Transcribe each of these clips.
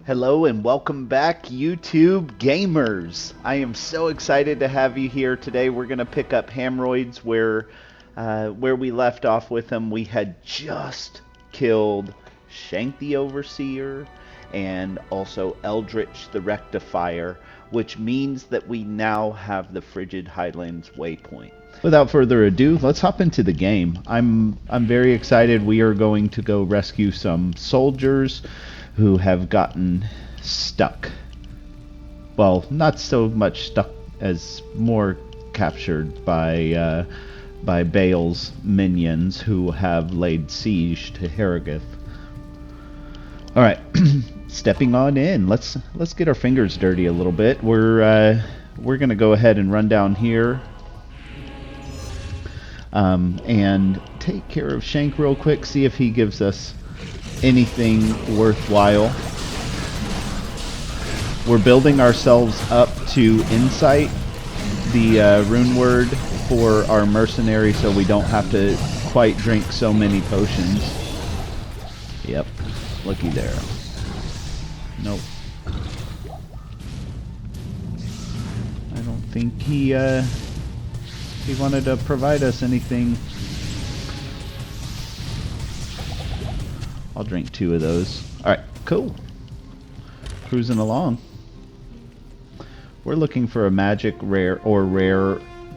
Hello and welcome back, YouTube gamers. I am so excited to have you here today. We're going to pick up Hammerdin where we left off with him. We had just killed Shank the Overseer and also Eldritch the Rectifier, which means that we now have the Frigid Highlands waypoint. Without further ado, let's hop into the game. I'm very excited. We are going to go rescue some soldiers who have gotten stuck. Well, not so much stuck as more captured by Baal's minions who have laid siege to Harrogath. All right, stepping on in. Let's get our fingers dirty a little bit. We're gonna go ahead and run down here and take care of Shank real quick. See if he gives us anything worthwhile. We're building ourselves up to insight, the rune word for our mercenary, so we don't have to quite drink so many potions. Yep, looky there. Nope. I don't think he wanted to provide us anything. I'll drink 2 of those. Alright, cool. Cruising along. We're looking for a magic rare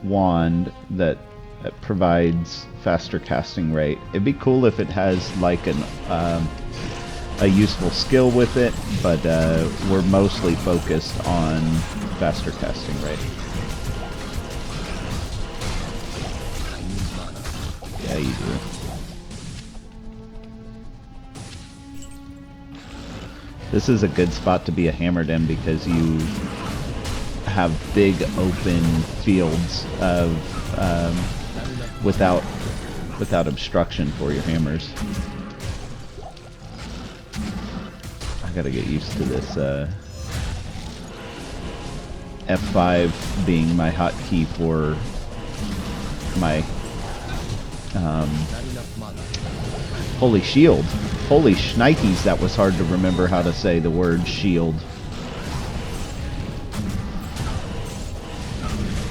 wand that provides faster casting rate. It'd be cool if it has like a useful skill with it, but we're mostly focused on faster casting rate. Yeah, you do. This is a good spot to be a Hammerdin because you have big open fields of without obstruction for your hammers. I gotta get used to this F5 being my hotkey for my holy shield. Holy shnikes, that was hard to remember how to say the word shield.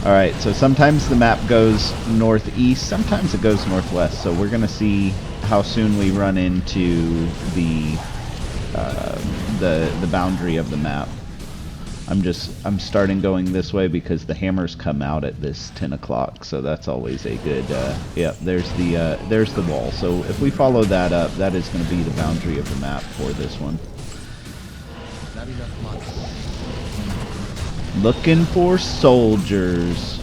Alright, so sometimes the map goes northeast, sometimes it goes northwest, so we're gonna see how soon we run into the boundary of the map. I'm starting going this way because the hammers come out at this 10 o'clock, so that's always a good, yeah, there's the wall. So if we follow that up, that is going to be the boundary of the map for this one. Looking for soldiers.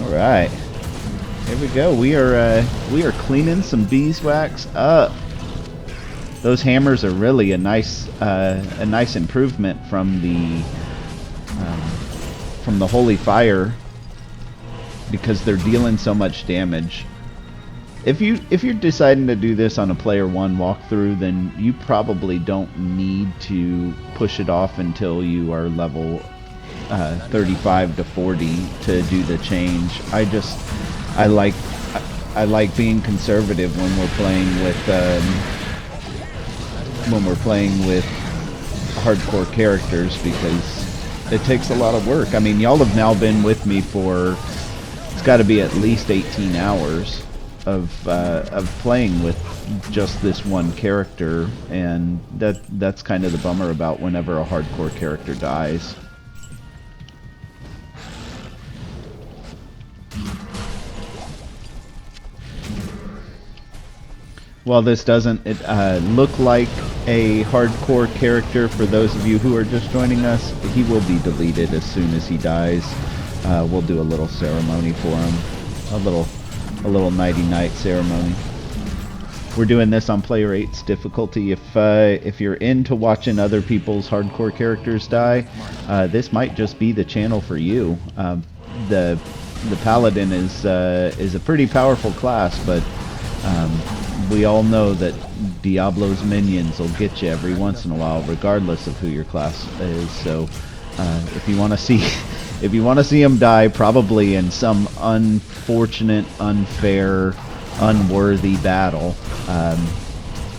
Alright, here we go. We are cleaning some beeswax up. Those hammers are really a nice improvement from the holy fire because they're dealing so much damage. If you're deciding to do this on a player 1 walkthrough, then you probably don't need to push it off until you are level 35 to 40 to do the change. I like being conservative when we're playing with hardcore characters because it takes a lot of work. I mean, y'all have now been with me for, it's got to be at least 18 hours of playing with just this one character, and that's kind of the bummer about whenever a hardcore character dies. While this doesn't look like a hardcore character for those of you who are just joining us, he will be deleted as soon as he dies. We'll do a little ceremony for him, a little nighty-night ceremony. We're doing this on player 8's difficulty. If you're into watching other people's hardcore characters die, this might just be the channel for you. The paladin is a pretty powerful class, but we all know that Diablo's minions will get you every once in a while, regardless of who your class is. So, if you want to see, if you want to see them die, probably in some unfortunate, unfair, unworthy battle,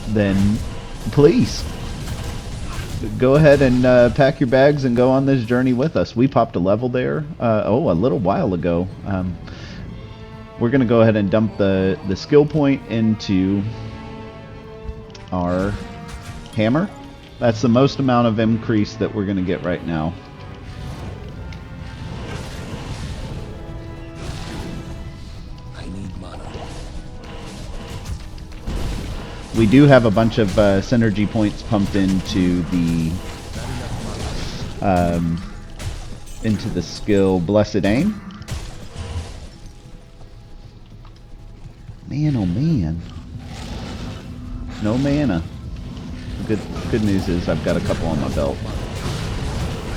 then please go ahead and pack your bags and go on this journey with us. We popped a level there, a little while ago. We're going to go ahead and dump the skill point into our hammer. That's the most amount of increase that we're going to get right now. I need mana. We do have a bunch of synergy points pumped into the skill Blessed Aim. Man, oh man. No mana. Good news is I've got a couple on my belt.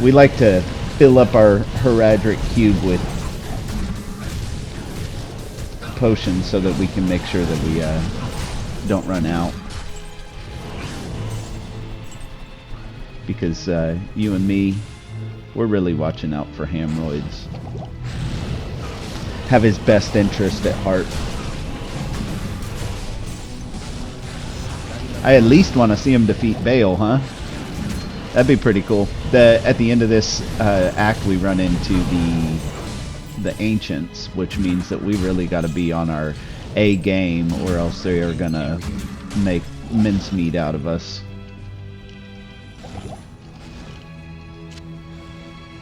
We like to fill up our Heraldric cube with potions so that we can make sure that we don't run out. Because you and me, we're really watching out for Hammroids. Have his best interest at heart. I at least want to see him defeat Bale, huh? That'd be pretty cool. At the end of this act, we run into the Ancients, which means that we really got to be on our A game, or else they are gonna make mincemeat out of us.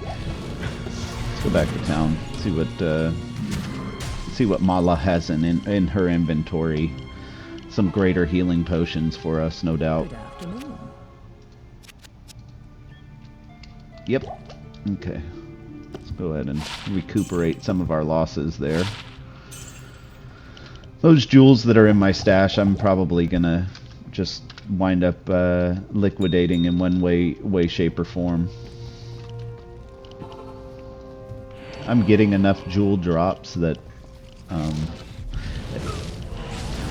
Let's go back to town. See what Mala has in her inventory. Some greater healing potions for us, no doubt. Good afternoon. Yep. Okay. Let's go ahead and recuperate some of our losses there. Those jewels that are in my stash, I'm probably gonna just wind up liquidating in one way, shape, or form. I'm getting enough jewel drops that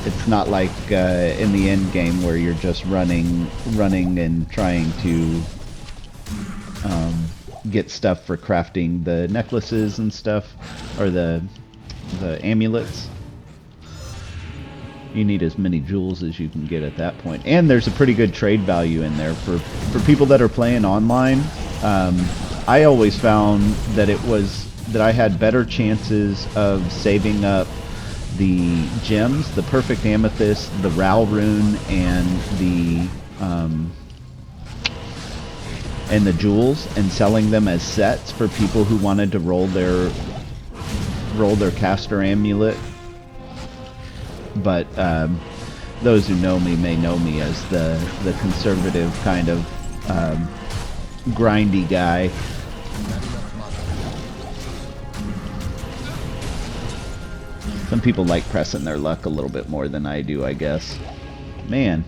it's not like in the end game where you're just running and trying to get stuff for crafting the necklaces and stuff, or the amulets. You need as many jewels as you can get at that point. And there's a pretty good trade value in there for people that are playing online. I always found that I had better chances of saving up the gems, the perfect amethyst, the Ral rune, and the jewels, and selling them as sets for people who wanted to roll their caster amulet. But those who know me may know me as the conservative kind of grindy guy. Some people like pressing their luck a little bit more than I do, I guess. Man.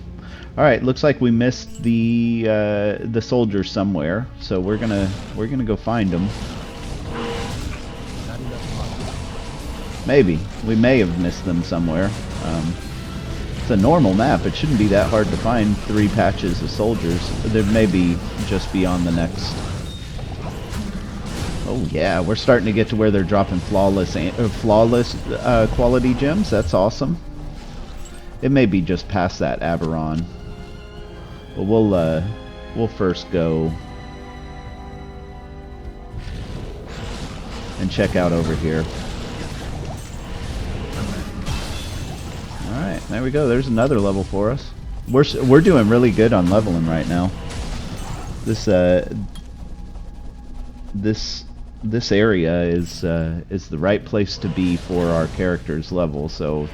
Alright, looks like we missed the soldiers somewhere, so we're gonna go find them. Maybe. We may have missed them somewhere. It's a normal map. It shouldn't be that hard to find 3 patches of soldiers. There may be just beyond the next. Oh yeah, we're starting to get to where they're dropping flawless quality gems. That's awesome. It may be just past that Aberon. But we'll first go and check out over here. All right, there we go. There's another level for us. We're doing really good on leveling right now. This area is the right place to be for our character's level. So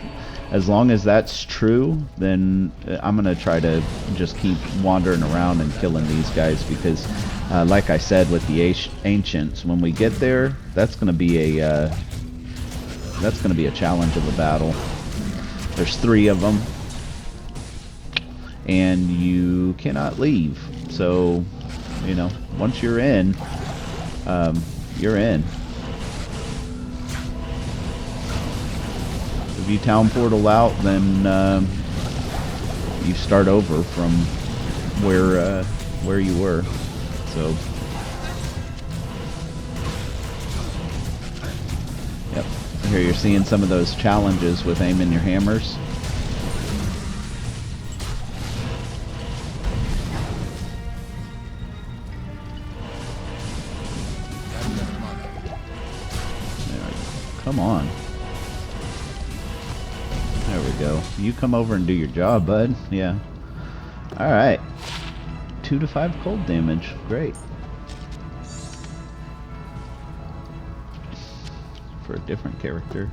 as long as that's true, then I'm gonna try to just keep wandering around and killing these guys, because like I said with the Ancients, when we get there, that's gonna be a challenge of a battle. There's 3 of them, and you cannot leave. So, you know, once you're in, you're in. If you town portal out, then you start over from where you were. So, yep. Here you're seeing some of those challenges with aiming your hammers. Come on. There we go. You come over and do your job, bud. Yeah. Alright. 2 to 5 cold damage. Great. For a different character.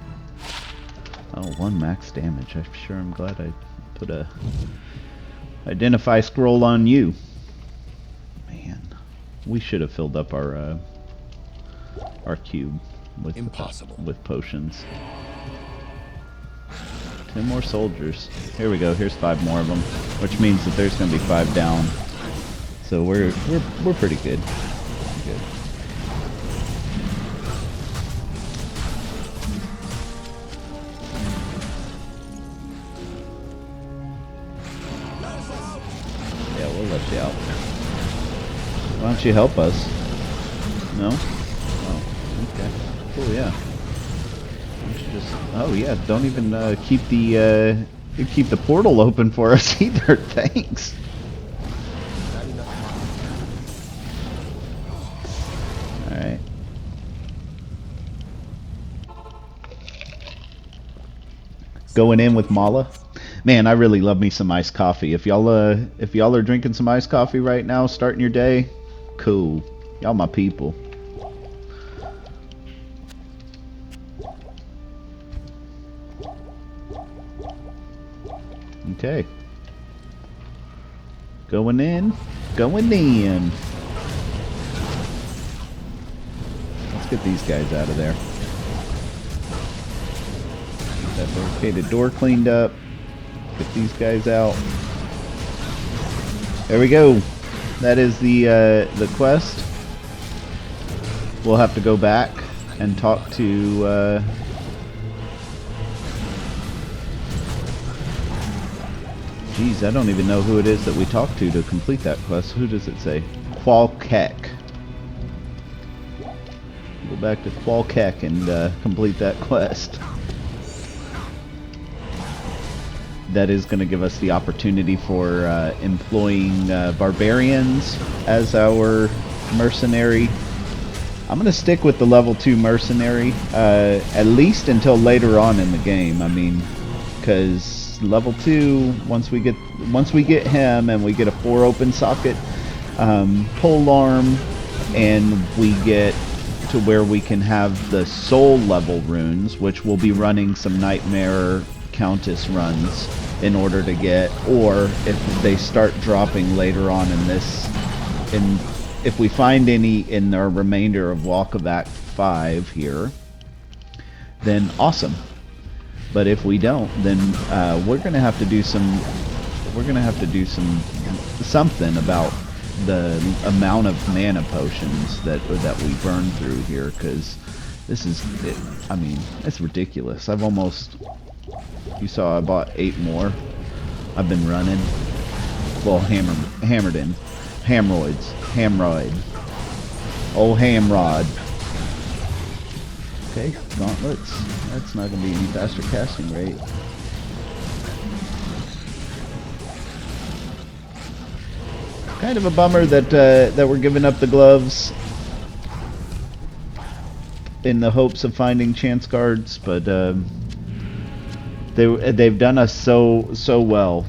Oh, 1 max damage. I'm sure I'm glad I put a identify scroll on you. Man. We should have filled up our cube with with potions. 10 more soldiers. Here we go. Here's 5 more of them, which means that there's going to be 5 down. So we're pretty good. Good. Yeah, we'll let you out. Why don't you help us? No? Oh, okay. Cool, yeah. Just, oh yeah, don't even keep the portal open for us either. Thanks. All right. Going in with Mala. Man, I really love me some iced coffee. If y'all are drinking some iced coffee right now, starting your day, cool. Y'all my people. Okay. Going in. Going in. Let's get these guys out of there. Get that barricaded door cleaned up. Get these guys out. There we go. That is the quest. We'll have to go back and talk to geez, I don't even know who it is that we talk to complete that quest. Who does it say? Qualkek. Go back to Qualkek and complete that quest. That is going to give us the opportunity for employing barbarians as our mercenary. I'm going to stick with the level 2 mercenary, at least until later on in the game. I mean, because level 2, once we get him and we get a 4 open socket pole arm, and we get to where we can have the soul level runes, which we'll be running some Nightmare Countess runs in order to get, or if they start dropping later on in this, if we find any in our remainder of Walk of Act 5 here, then awesome. But if we don't, then we're gonna have to do some. We're gonna have to do something about the amount of mana potions that we burn through here, because this is. I mean, it's ridiculous. I've almost. You saw I bought 8 more. I've been running. Well, Hammerdin, Hamroid, old Hamrod. Okay, gauntlets. That's not going to be any faster casting rate. Kind of a bummer that we're giving up the gloves in the hopes of finding chance cards, but they've done us so well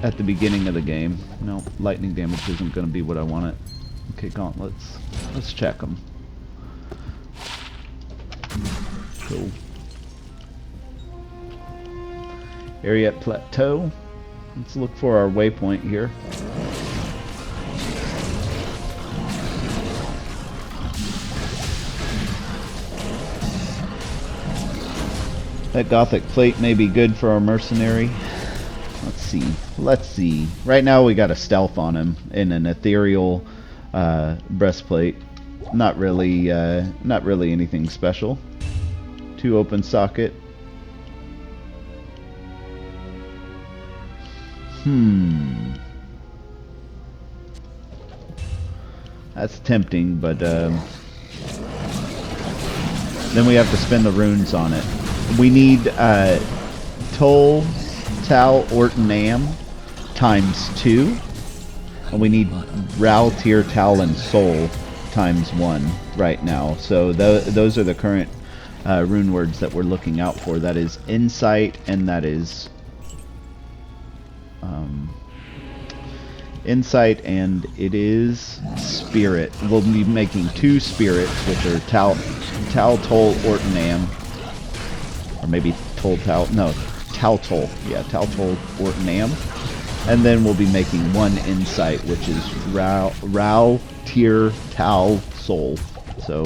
at the beginning of the game. No, lightning damage isn't going to be what I want it. Okay, gauntlets. Let's check them. Cool. Area at Plateau. Let's look for our waypoint here. That Gothic plate may be good for our mercenary. Let's see. Let's see. Right now we got a stealth on him in an ethereal breastplate. Not really anything special. 2 open socket. That's tempting, but then we have to spend the runes on it. We need Toll, Tal, Orton, Am times 2. And we need Ral, Tyr, Tal, and Soul times 1 right now. So those are the current rune words that we're looking out for. That is Insight, and that is Insight, and it is Spirit. We'll be making 2 spirits, which are Tal, Toll, Orton, Am. Or maybe Toll, Tal, no, Tal, Toll. Yeah, Tal, Toll, Orton, Am. And then we'll be making 1 Insight, which is Rao, Tyr, Tal, Soul. So,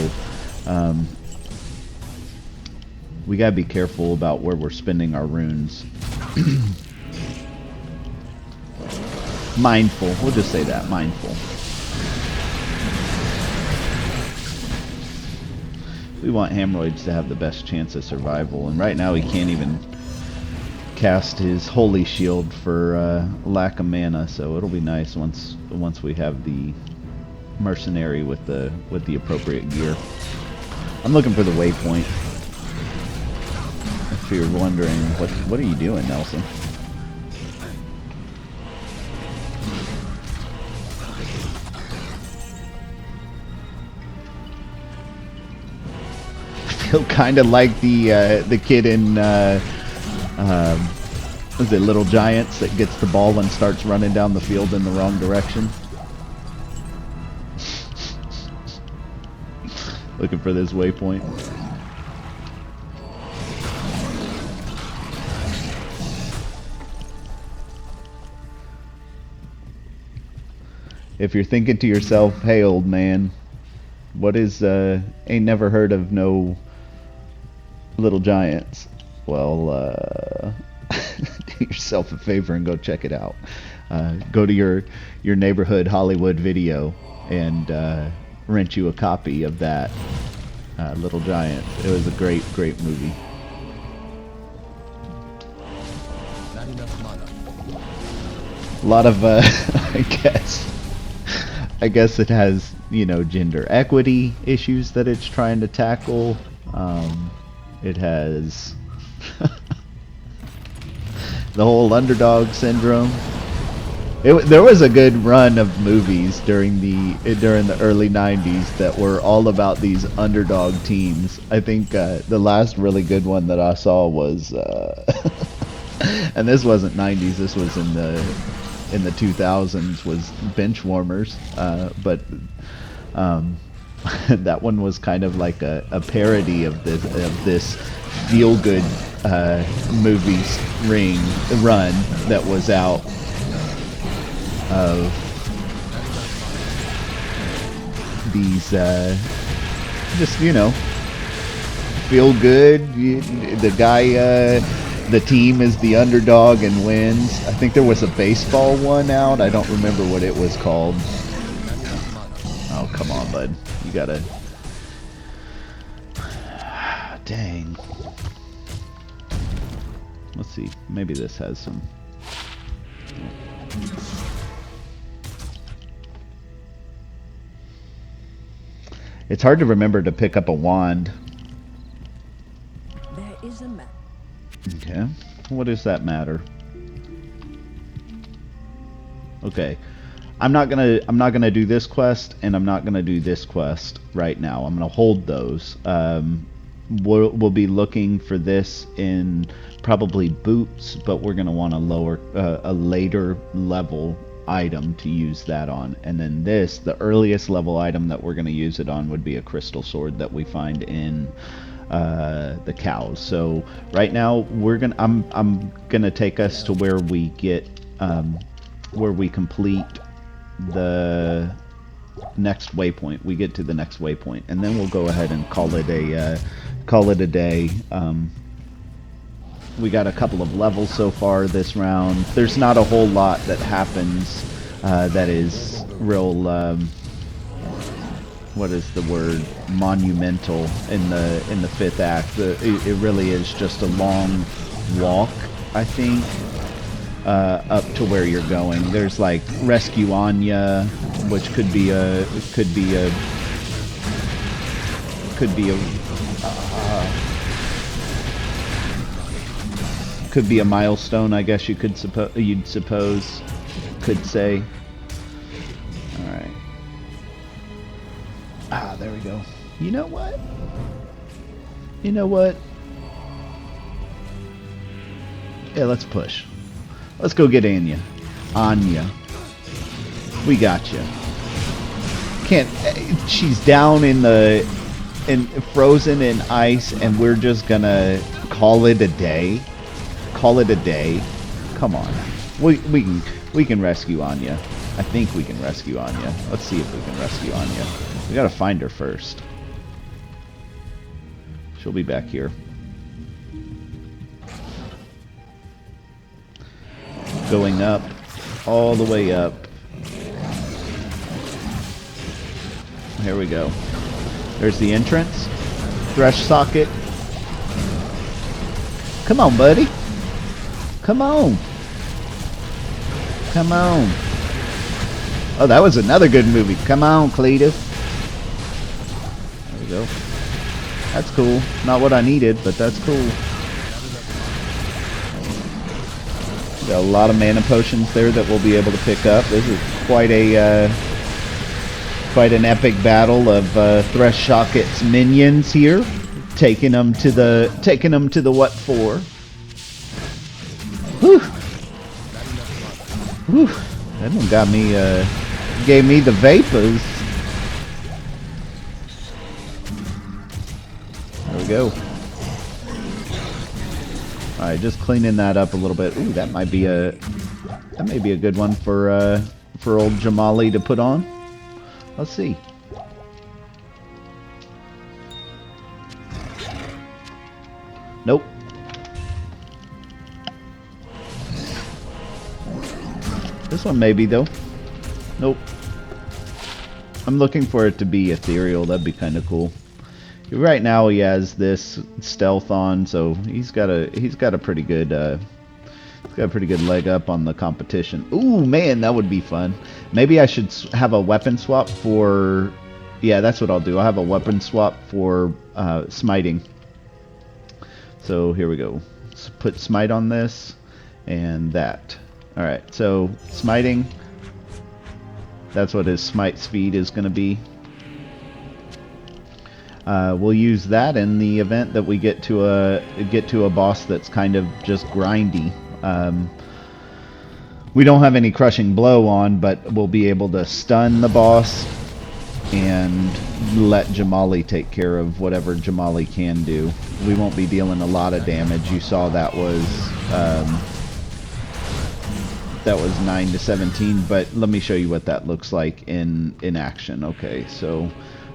we gotta be careful about where we're spending our runes. Mindful. We'll just say that. Mindful. We want Hammroids to have the best chance of survival, and right now he can't even cast his Holy Shield for lack of mana, so it'll be nice once we have the Mercenary with the appropriate gear. I'm looking for the waypoint. If you're wondering, what are you doing, Nelson? Feel kind of like the kid in was it Little Giants that gets the ball and starts running down the field in the wrong direction. Looking for this waypoint. If you're thinking to yourself, hey old man, what is ain't never heard of no Little Giants, well, do yourself a favor and go check it out. Go to your neighborhood Hollywood Video and rent you a copy of that Little Giant. It was a great movie. Not enough mana. A lot of I guess it has, you know, gender equity issues that it's trying to tackle. It has the whole underdog syndrome. There was a good run of movies during the early 90s that were all about these underdog teams. I think the last really good one that I saw was and this wasn't 90s, this was in the 2000s, was Benchwarmers, but that one was kind of like a parody of this feel-good movies run that was out of these just, you know, feel good. The guy, the team is the underdog and wins. I think there was a baseball one out. I don't remember what it was called. Oh, come on, bud. You gotta... Dang. Let's see. Maybe this has some... It's hard to remember to pick up a wand. There is a map. Okay. What does that matter? Okay. I'm not gonna do this quest, and I'm not gonna do this quest right now. I'm gonna hold those. We'll be looking for this in probably boots, but we're gonna want a later level item to use that on. And then this, the earliest level item that we're gonna use it on would be a crystal sword that we find in the cows. So right now I'm gonna take us to where we get where we complete the next waypoint. We get to the next waypoint, and then we'll go ahead and call it a day. We got a couple of levels so far this round. There's not a whole lot that happens that is real what is the word, monumental in the fifth act. It really is just a long walk, I think. up to where you're going. There's like Rescue Anya, which could be a milestone, I guess you'd suppose, could say. All right. Ah, there we go. You know what? You know what? Yeah, let's push. Let's go get Anya. Anya. We got you. Can't. She's down frozen in ice, and we're just gonna call it a day. Call it a day. Come on. We can rescue Anya. I think we can rescue Anya. Let's see if we can rescue Anya. We gotta find her first. She'll be back here. Going up, all the way up. Here we go. There's the entrance. Thresh socket. Come on, buddy. Come on. Come on. Oh, that was another good movie. Come on, Cletus. There we go. That's cool. Not what I needed, but that's cool. Got a lot of mana potions there that we'll be able to pick up. This is quite an epic battle of Thresh Socket's minions here, taking them to the what for? Whew. Whew. That one got me. Gave me the vapors. There we go. Alright, just cleaning that up a little bit. Ooh, that may be a good one for old Jamali to put on. Let's see. Nope. This one maybe though. Nope. I'm looking for it to be ethereal. That'd be kind of cool. Right now he has this stealth on, so he's got a pretty good leg up on the competition. Ooh, man, that would be fun. Maybe I should have a weapon swap for. Yeah, that's what I'll do. I'll have a weapon swap for smiting. So here we go. Let's put smite on this and that. All right. So smiting. That's what his smite speed is going to be. We'll use that in the event that we get to a boss that's kind of just grindy. We don't have any crushing blow on, but we'll be able to stun the boss and let Jamali take care of whatever Jamali can do. We won't be dealing a lot of damage. You saw that was 9 to 17, but let me show you what that looks like in action. Okay, so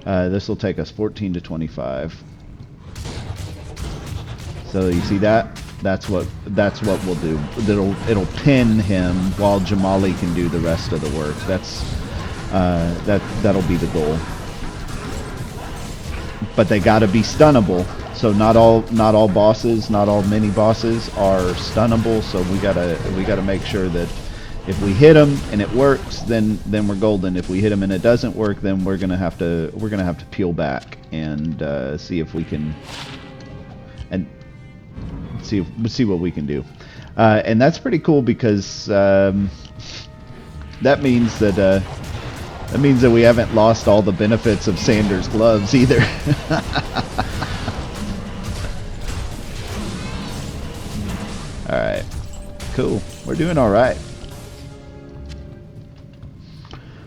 this will take us 14 to 25. So you see that? That's what we'll do. It'll pin him while Jamali can do the rest of the work. That'll be the goal. But they got to be stunnable. So not all bosses, not all mini bosses are stunnable. So we gotta make sure that if we hit them and it works, then we're golden. If we hit them and it doesn't work, then we're gonna have to peel back and see if we can see what we can do. And that's pretty cool because that means that we haven't lost all the benefits of Sanders' gloves either. All right, cool. We're doing all right.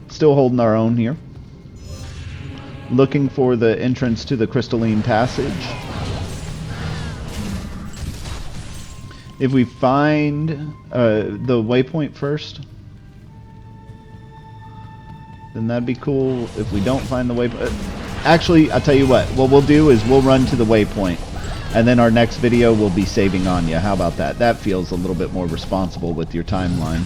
Still holding our own here. Looking for the entrance to the Crystalline Passage. If we find the waypoint first, then that'd be cool. If we don't find the waypoint... Actually, I'll tell you what we'll do is we'll run to the waypoint, and then our next video will be saving Anya. How about that? That feels a little bit more responsible with your timeline.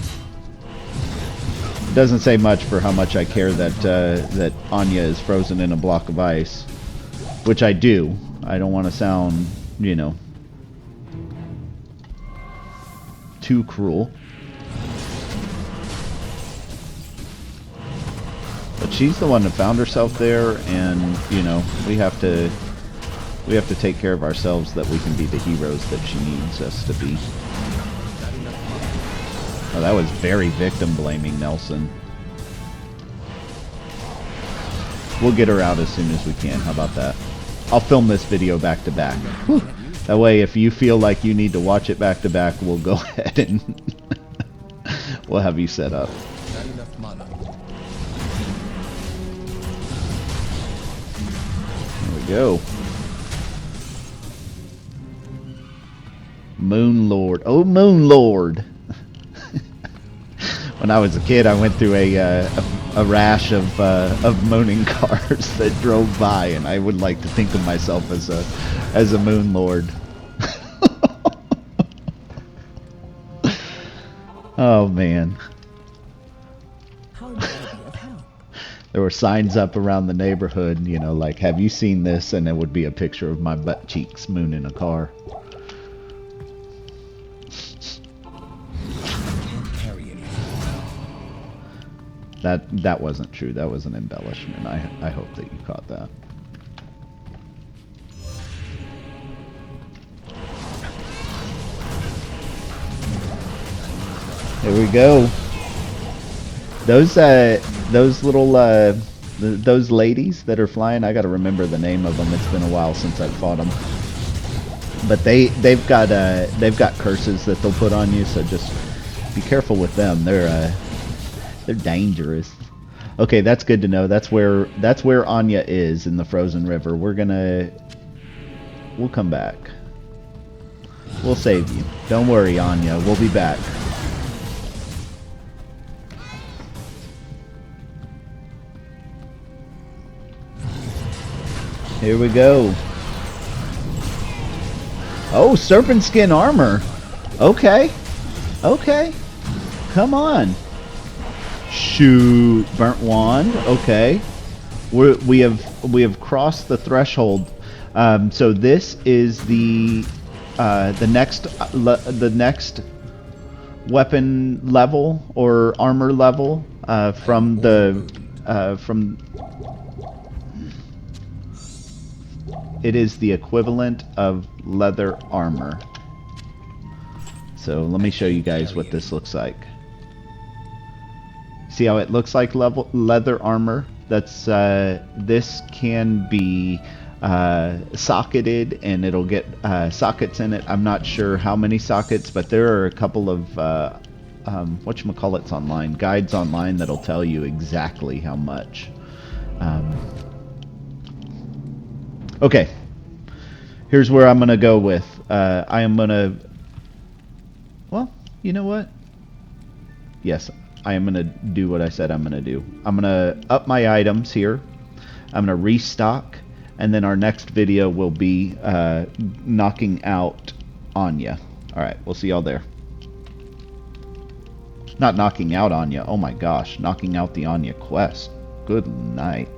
It doesn't say much for how much I care that Anya is frozen in a block of ice, which I do. I don't want to sound, too cruel. she's the one that found herself there, and you know, we have to take care of ourselves that we can be the heroes that she needs us to be. Oh, that was very victim blaming, Nelson. We'll get her out as soon as we can. How about that? I'll film this video back to back. Whew. That way, if you feel like you need to watch it back to back, we'll go ahead and we'll have you set up. There we go. Moon Lord. Oh, Moon Lord. When I was a kid, I went through a rash of mooning cars that drove by, and I would like to think of myself as a Moon Lord. Oh man. There were signs up around the neighborhood, you know, like, have you seen this? And it would be a picture of my butt cheeks mooning a car. That wasn't true. That was an embellishment. I hope that you caught that. There we go. Those little those ladies that are flying, I got to remember the name of them. It's been a while since I've fought them. But they've got curses that they'll put on you, so just be careful with them. They're dangerous. Okay, that's good to know. That's where Anya is in the frozen river. We'll come back. We'll save you. Don't worry, Anya. We'll be back. Here we go. Oh, serpent skin armor. Okay. Okay. Come on. Shoot, burnt wand. Okay, we have crossed the threshold. So this is the next weapon level or armor level from it is the equivalent of leather armor. So let me show you guys what this looks like. See how it looks like leather armor? That's this can be socketed, and it'll get sockets in it. I'm not sure how many sockets, but there are a couple of whatchamacallits online, guides online that'll tell you exactly how much. Okay, here's where I'm gonna go with. I am gonna. Well, you know what? Yes. I am going to do what I said I'm going to do. I'm going to up my items here. I'm going to restock. And then our next video will be knocking out Anya. Alright, we'll see y'all there. Not knocking out Anya. Oh my gosh. Knocking out the Anya quest. Good night.